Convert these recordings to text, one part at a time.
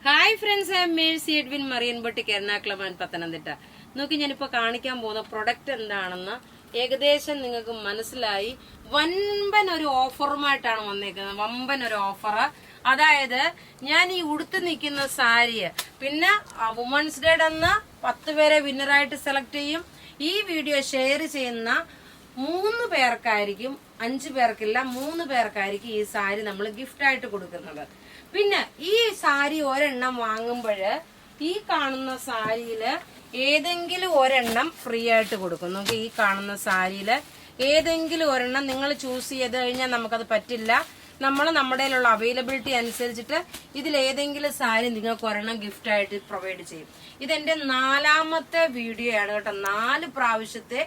Hi friends, I'm Mercy Edwin മറിയൻപട്ടിക്ക് എറണാകുളം പത്തനംതിട്ട. നോക്കി ഞാനിപ്പോൾ കാണിക്കാൻ പോകുന്ന പ്രൊഡക്റ്റ് എന്താണെന്ന് ഏകദേശം നിങ്ങൾക്ക് മനസ്സിലായി. വമ്പൻ ഒരു ഓഫറുമായിട്ടാണ് വന്നേക്കുന്നത്. വമ്പൻ ഒരു ഓഫർ. അതായത് ഞാൻ ഈ ഉടുത്ത് നിൽക്കുന്ന സാരി പിന്നെ വുമൻസ് ഡേ അന്ന് 10 പേരെ വിന്നറായിട്ട് സെലക്ട് ചെയ്യും. ഈ വീഡിയോ ഷെയർ ചെയ്യുന്ന 3 പേർക്കായിരിക്കും, 5 പേർക്കില്ല, 3 പേർക്കായിരിക്കും ഈ സാരി നമ്മൾ ഗിഫ്റ്റ് ആയിട്ട് കൊടുക്കുന്നത്. പിന്നെ ഈ സാരി ഒരെണ്ണം വാങ്ങുമ്പോൾ ഈ കാണുന്ന സാരിയില് ഏതെങ്കിലും ഒരെണ്ണം ഫ്രീ ആയിട്ട് കൊടുക്കും. നമുക്ക് ഈ കാണുന്ന സാരിയില് ഏതെങ്കിലും ഒരെണ്ണം നിങ്ങൾ ചൂസ് ചെയ്ത് കഴിഞ്ഞാൽ നമുക്കത് പറ്റില്ല. നമ്മൾ നമ്മുടെ അവൈലബിലിറ്റി അനുസരിച്ചിട്ട് ഇതിലേതെങ്കിലും സാരി നിങ്ങൾക്ക് ഒരെണ്ണം ഗിഫ്റ്റ് ആയിട്ട് പ്രൊവൈഡ് ചെയ്യും. ഇതെന്റെ 4ാമത്തെ വീഡിയോ ആണ് കേട്ടോ. 4 പ്രാവശ്യത്തെ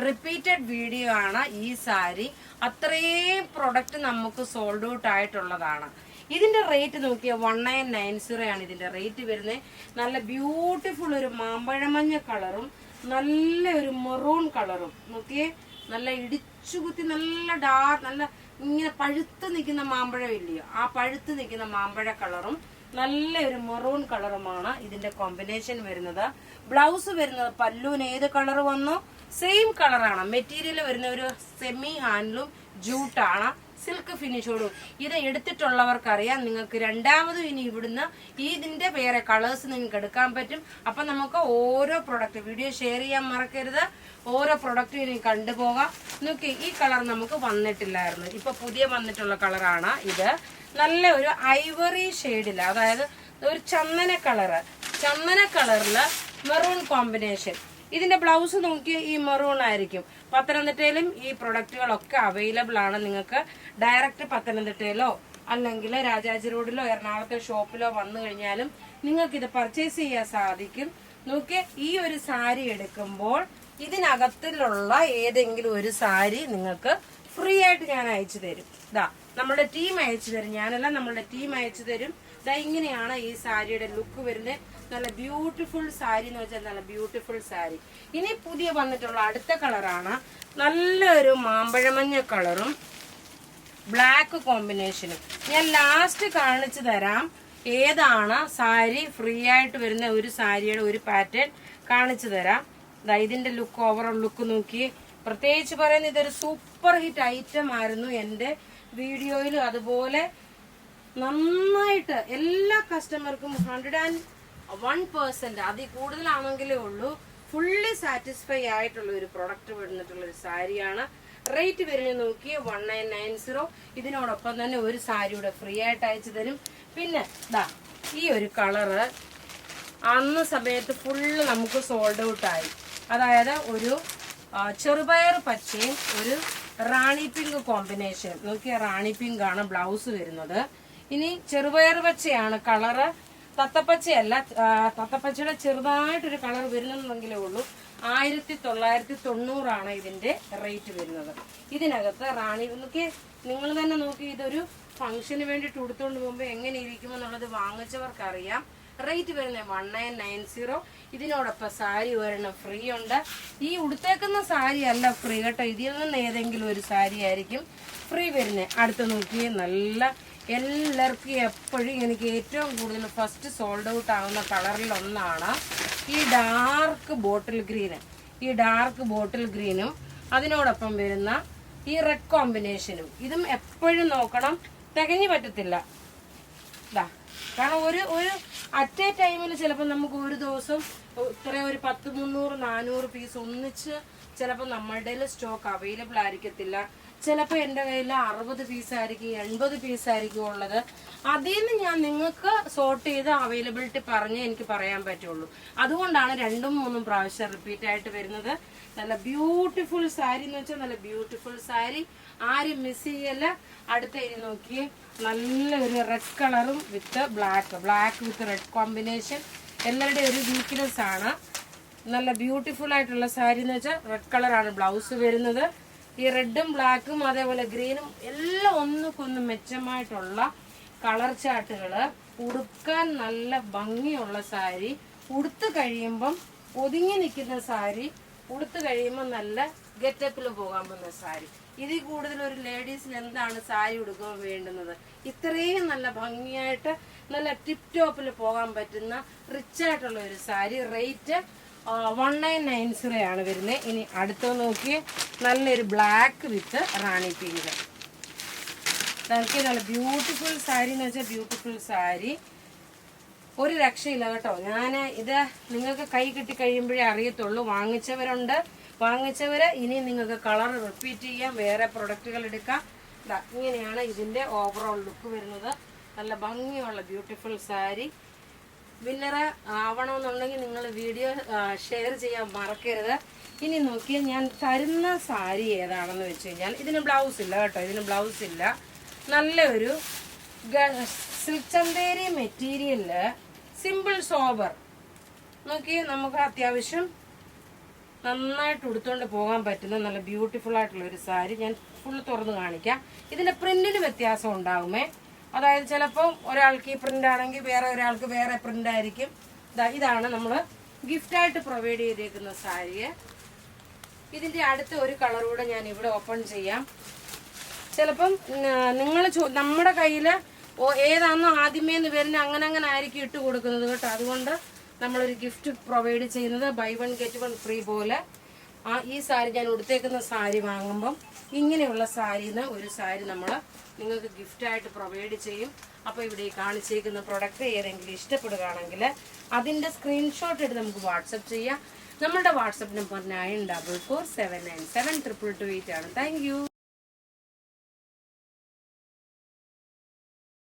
റിപ്പീറ്റഡ് വീഡിയോ ആണ് ഈ സാരി. അത്രയും പ്രൊഡക്റ്റ് നമുക്ക് സോൾഡ് ഔട്ട് ആയിട്ടുള്ളതാണ്. ഇതിന്റെ റേറ്റ് നോക്കിയ 1990 ആണ് ഇതിന്റെ റേറ്റ് വരുന്നത്. നല്ല ബ്യൂട്ടിഫുൾ ഒരു മാമ്പഴമഞ്ഞ കളറും നല്ല ഒരു മെറൂൺ കളറും നോക്കിയേ. നല്ല ഇടിച്ചുകുത്തി നല്ല ഡാർക്ക്, നല്ല ഇങ്ങനെ പഴുത്ത് നിൽക്കുന്ന മാമ്പഴം ഇല്ലയോ, ആ പഴുത്ത് നിൽക്കുന്ന മാമ്പഴ കളറും നല്ല ഒരു മെറൂൺ കളറുമാണ് ഇതിന്റെ കോമ്പിനേഷൻ വരുന്നത്. ബ്ലൗസ് വരുന്നത് പല്ലുവിന് ഏത് കളർ വന്നോ സെയിം കളറാണ്. മെറ്റീരിയൽ വരുന്ന ഒരു സെമി ഹാൻഡ്ലൂം ജൂട്ടാണ്, സിൽക്ക് ഫിനിഷോടും. ഇത് എടുത്തിട്ടുള്ളവർക്കറിയാം. നിങ്ങൾക്ക് രണ്ടാമതും ഇനി ഇവിടുന്ന് ഇതിന്റെ വേറെ കളേഴ്സ് നിങ്ങൾക്ക് എടുക്കാൻ പറ്റും. അപ്പൊ നമുക്ക് ഓരോ പ്രൊഡക്റ്റ് വീഡിയോ ഷെയർ ചെയ്യാൻ മറക്കരുത്. ഓരോ പ്രൊഡക്റ്റും ഇനി കണ്ടുപോകാം. നോക്കി, ഈ കളർ നമുക്ക് വന്നിട്ടില്ലായിരുന്നു, ഇപ്പൊ പുതിയ വന്നിട്ടുള്ള കളറാണ് ഇത്. നല്ല ഒരു ഐവറി ഷെയ്ഡില്, അതായത് ഒരു ചന്ദന കളറില് മെറൂൺ കോമ്പിനേഷൻ. ഇതിന്റെ ബ്ലൗസ് നോക്കി ഈ മെറൂൺ ആയിരിക്കും. പത്തനംതിട്ടയിലും ഈ പ്രൊഡക്റ്റുകളൊക്കെ അവൈലബിൾ ആണ്. നിങ്ങൾക്ക് ഡയറക്റ്റ് പത്തനംതിട്ടയിലോ അല്ലെങ്കിൽ രാജാജി റോഡിലോ എറണാകുളത്തെ ഷോപ്പിലോ വന്നു കഴിഞ്ഞാലും നിങ്ങൾക്ക് ഇത് പർച്ചേസ് ചെയ്യാൻ സാധിക്കും. നോക്കി, ഈ ഒരു സാരി എടുക്കുമ്പോൾ ഇതിനകത്തിലുള്ള ഏതെങ്കിലും ഒരു സാരി നിങ്ങൾക്ക് ഫ്രീ ആയിട്ട് ഞാൻ അയച്ചു തരും. നമ്മുടെ ടീം അയച്ചു തരും, ഞാനല്ല, നമ്മളുടെ ടീം അയച്ചു തരും. ഇങ്ങനെയാണ് ഈ സാരിയുടെ ലുക്ക് വരുന്നത്. നല്ല ബ്യൂട്ടിഫുൾ സാരി എന്ന് വെച്ചാൽ നല്ല ബ്യൂട്ടിഫുൾ സാരി. ഇനി പുതിയ വന്നിട്ടുള്ള അടുത്ത കളറാണ് നല്ലൊരു മാമ്പഴമഞ്ഞ കളറും ബ്ലാക്ക് കോമ്പിനേഷനും. ഞാൻ ലാസ്റ്റ് കാണിച്ചു തരാം ഏതാണ് സാരി ഫ്രീ ആയിട്ട് വരുന്ന ഒരു സാരിയുടെ ഒരു പാറ്റേൺ കാണിച്ചു തരാം. ഇതിന്റെ ലുക്ക്, ഓവറോൾ ലുക്ക് നോക്കി. പ്രത്യേകിച്ച് പറയുന്നത് ഇതൊരു സൂപ്പർ ഹിറ്റ് ഐറ്റം ആയിരുന്നു എന്റെ വീഡിയോയിലും. അതുപോലെ നന്നായിട്ട് എല്ലാ കസ്റ്റമർക്കും 101% അതിൽ കൂടുതലാണെങ്കിലേ ഉള്ളൂ ഫുള്ളി സാറ്റിസ്ഫൈ ആയിട്ടുള്ള ഒരു പ്രൊഡക്റ്റ് വന്നിട്ടുള്ള ഒരു സാരിയാണ്. റേറ്റ് വരുന്നത് നോക്കി 1990. ഇതിനോടൊപ്പം തന്നെ ഒരു സാരിയുടെ ഫ്രീ ആയിട്ട് അയച്ചു തരും. പിന്നെ ഈ ഒരു കളറ് അന്ന് സമയത്ത് ഫുള്ള് നമുക്ക് സോൾഡ് ഔട്ട് ആയി. അതായത് ഒരു ചെറുപയർ പച്ചയും ഒരു റാണി പിങ്ക് കോമ്പിനേഷൻ. നോക്കിയ റാണി പിങ്ക് ആണ് ബ്ലൗസ് വരുന്നത്. ഇനി ചെറുപയർ പച്ചയാണ് കളറ്, തത്തപ്പച്ചയല്ല. തത്തപ്പച്ചയുടെ ചെറുതായിട്ടൊരു കളർ വരുന്നെങ്കിലേ ഉള്ളൂ. 1990 ആണ് ഇതിന്റെ റേറ്റ് വരുന്നത്. ഇതിനകത്ത് റാണി നോക്കി, നിങ്ങൾ തന്നെ നോക്കി. ഇതൊരു ഫംഗ്ഷന് വേണ്ടിയിട്ട് ഉടുത്തോണ്ട് പോകുമ്പോൾ എങ്ങനെ ഇരിക്കുമെന്നുള്ളത് വാങ്ങിച്ചവർക്കറിയാം. റേറ്റ് വരുന്നത് 1990. ഇതിനോടൊപ്പം സാരി ഒരെണ്ണം ഫ്രീ ഉണ്ട്. ഈ ഉടുത്തേക്കുന്ന സാരി അല്ല ഫ്രീ കേട്ടോ, ഇതിൽ നിന്ന് ഏതെങ്കിലും ഒരു സാരി ആയിരിക്കും ഫ്രീ വരുന്നത്. അടുത്ത് നോക്കി, നല്ല എല്ലാവർക്കും എപ്പോഴും എനിക്ക് ഏറ്റവും കൂടുതൽ ഫസ്റ്റ് സോൾഡ് ഔട്ട് ആവുന്ന കളറിൽ ഒന്നാണ് ഈ ഡാർക്ക് ബോട്ടിൽ ഗ്രീനും അതിനോടൊപ്പം വരുന്ന ഈ റെഡ് കോമ്പിനേഷനും. ഇതും എപ്പോഴും നോക്കണം, തികഞ്ഞു പറ്റത്തില്ല. കാരണം ഒരു അറ്റ് എ ടൈമിൽ ചിലപ്പോൾ നമുക്ക് ഒരു ദിവസം ഇത്രയും ഒരു 10, 300, 400 പീസ് ഒന്നിച്ച് ചിലപ്പോൾ നമ്മളുടെ സ്റ്റോക്ക് അവൈലബിൾ ആയിരിക്കത്തില്ല. ചിലപ്പോൾ എൻ്റെ കയ്യിൽ 60 പീസായിരിക്കും, 80 പീസായിരിക്കും ഉള്ളത്. അതിൽ നിന്ന് ഞാൻ നിങ്ങൾക്ക് സോർട്ട് ചെയ്ത് അവൈലബിലിറ്റി പറഞ്ഞേ എനിക്ക് പറയാൻ പറ്റുള്ളൂ. അതുകൊണ്ടാണ് 2ഉം 3ഉം പ്രാവശ്യം റിപ്പീറ്റ് ആയിട്ട് വരുന്നത്. നല്ല ബ്യൂട്ടിഫുൾ സാരി എന്ന് വെച്ചാൽ നല്ല ബ്യൂട്ടിഫുൾ സാരി, ആരും മിസ് ചെയ്യല്ല. അടുത്ത ഇനി നോക്കിയേ, നല്ലൊരു റെഡ് കളറും വിത്ത് ബ്ലാക്ക് വിത്ത് റെഡ് കോമ്പിനേഷൻ. എല്ലാവരുടെയും ഒരു വീക്ക്നെസ് ആണ്. നല്ല ബ്യൂട്ടിഫുൾ ആയിട്ടുള്ള സാരി എന്ന് വെച്ചാൽ റെഡ് കളറാണ് ബ്ലൗസ് വരുന്നത്. ഈ റെഡും ബ്ലാക്കും അതേപോലെ ഗ്രീനും എല്ലാം ഒന്നുകൊന്ന് മെച്ചമായിട്ടുള്ള കളർ ചാർട്ടുകള്. ഉടുക്കാൻ നല്ല ഭംഗിയുള്ള സാരി, ഉടുത്ത് കഴിയുമ്പം ഒതുങ്ങി നിൽക്കുന്ന സാരി, ഉടുത്ത് കഴിയുമ്പോൾ നല്ല ഗെറ്റപ്പിൽ പോകാൻ പോകുന്ന സാരി. ഇതിൽ കൂടുതൽ ഒരു ലേഡീസിന് എന്താണ് സാരി ഉടുക്കുമ്പോൾ വേണ്ടുന്നത്? ഇത്രയും നല്ല ഭംഗിയായിട്ട് നല്ല ടിപ് ടോപ്പിൽ പോകാൻ പറ്റുന്ന റിച്ച് ആയിട്ടുള്ള ഒരു സാരി. റേറ്റ് 1990 ആണ് വരുന്നത്. ഇനി അടുത്ത നോക്കി നല്ലൊരു ബ്ലാക്ക് വിത്ത് റാണി പിങ്ക്. നമുക്ക് നല്ല ബ്യൂട്ടിഫുൾ സാരി എന്ന് വെച്ചാൽ ബ്യൂട്ടിഫുൾ സാരി, ഒരു രക്ഷയില്ല കേട്ടോ. ഞാൻ ഇത് നിങ്ങൾക്ക് കൈ കിട്ടി കഴിയുമ്പോഴേ അറിയത്തുള്ളൂ. വാങ്ങിച്ചവര് ഇനി നിങ്ങൾക്ക് കളർ റിപ്പീറ്റ് ചെയ്യാം, വേറെ പ്രൊഡക്റ്റുകൾ എടുക്കാം. ഇങ്ങനെയാണ് ഇതിന്റെ ഓവറോൾ ലുക്ക് വരുന്നത്. നല്ല ഭംഗിയുള്ള ബ്യൂട്ടിഫുൾ സാരി. വിന്നർ ആവണമെന്നുണ്ടെങ്കിൽ നിങ്ങൾ വീഡിയോ ഷെയർ ചെയ്യാൻ മറക്കരുത്. ഇനി നോക്കിയാൽ ഞാൻ തരുന്ന സാരി ഏതാണെന്ന് വെച്ച് കഴിഞ്ഞാൽ ഇതിന് ബ്ലൗസ് ഇല്ല കേട്ടോ, ഇതിന് ബ്ലൗസ് ഇല്ല. നല്ലൊരു സിൽക്ക് ചന്തേരി മെറ്റീരിയലില് സിമ്പിൾ സോബർ നോക്കി നമുക്ക് അത്യാവശ്യം നന്നായിട്ട് ഉടുത്തോണ്ട് പോകാൻ പറ്റുന്ന നല്ല ബ്യൂട്ടിഫുൾ ആയിട്ടുള്ള ഒരു സാരി. ഞാൻ ഫുൾ തുറന്ന് കാണിക്കാം. ഇതിന്റെ പ്രിന്റിന് വ്യത്യാസം ഉണ്ടാകുമേ. അതായത് ചിലപ്പോൾ ഒരാൾക്ക് ഈ പ്രിന്റ് ആണെങ്കിൽ വേറെ ഒരാൾക്ക് വേറെ പ്രിന്റ് ആയിരിക്കും. ഇതാണ് നമ്മൾ ഗിഫ്റ്റായിട്ട് പ്രൊവൈഡ് ചെയ്തേക്കുന്ന സാരിയെ. ഇതിന്റെ അടുത്ത ഒരു കളർ കൂടെ ഞാൻ ഇവിടെ ഓപ്പൺ ചെയ്യാം. ചിലപ്പം നിങ്ങൾ നമ്മുടെ കയ്യിൽ ഏതാണെന്നോ ആദ്യമേ വരുന്ന അങ്ങനെ ആയിരിക്കും ഇട്ട് കൊടുക്കുന്നത് കേട്ടോ. അതുകൊണ്ട് നമ്മളൊരു ഗിഫ്റ്റ് പ്രൊവൈഡ് ചെയ്യുന്നത് ബൈ 1 get 1 ഫ്രീ പോലെ. ഈ സാരി ഞാൻ ഉടുത്തേക്കുന്ന സാരി വാങ്ങുമ്പം ഇങ്ങനെയുള്ള സാരിന്ന് ഒരു സാരി നമ്മൾ നിങ്ങൾക്ക് ഗിഫ്റ്റായിട്ട് പ്രൊവൈഡ് ചെയ്യും. അപ്പോൾ ഇവിടെ കാണിച്ചേക്കുന്ന പ്രൊഡക്റ്റ് ഏതെങ്കിലും ഇഷ്ടപ്പെടുകയാണെങ്കിൽ അതിൻ്റെ സ്ക്രീൻഷോട്ട് എടുത്ത് നമുക്ക് വാട്സപ്പ് ചെയ്യാം. നമ്മളുടെ വാട്സപ്പ് നമ്പർ 9447972228 ആണ്. Thank you.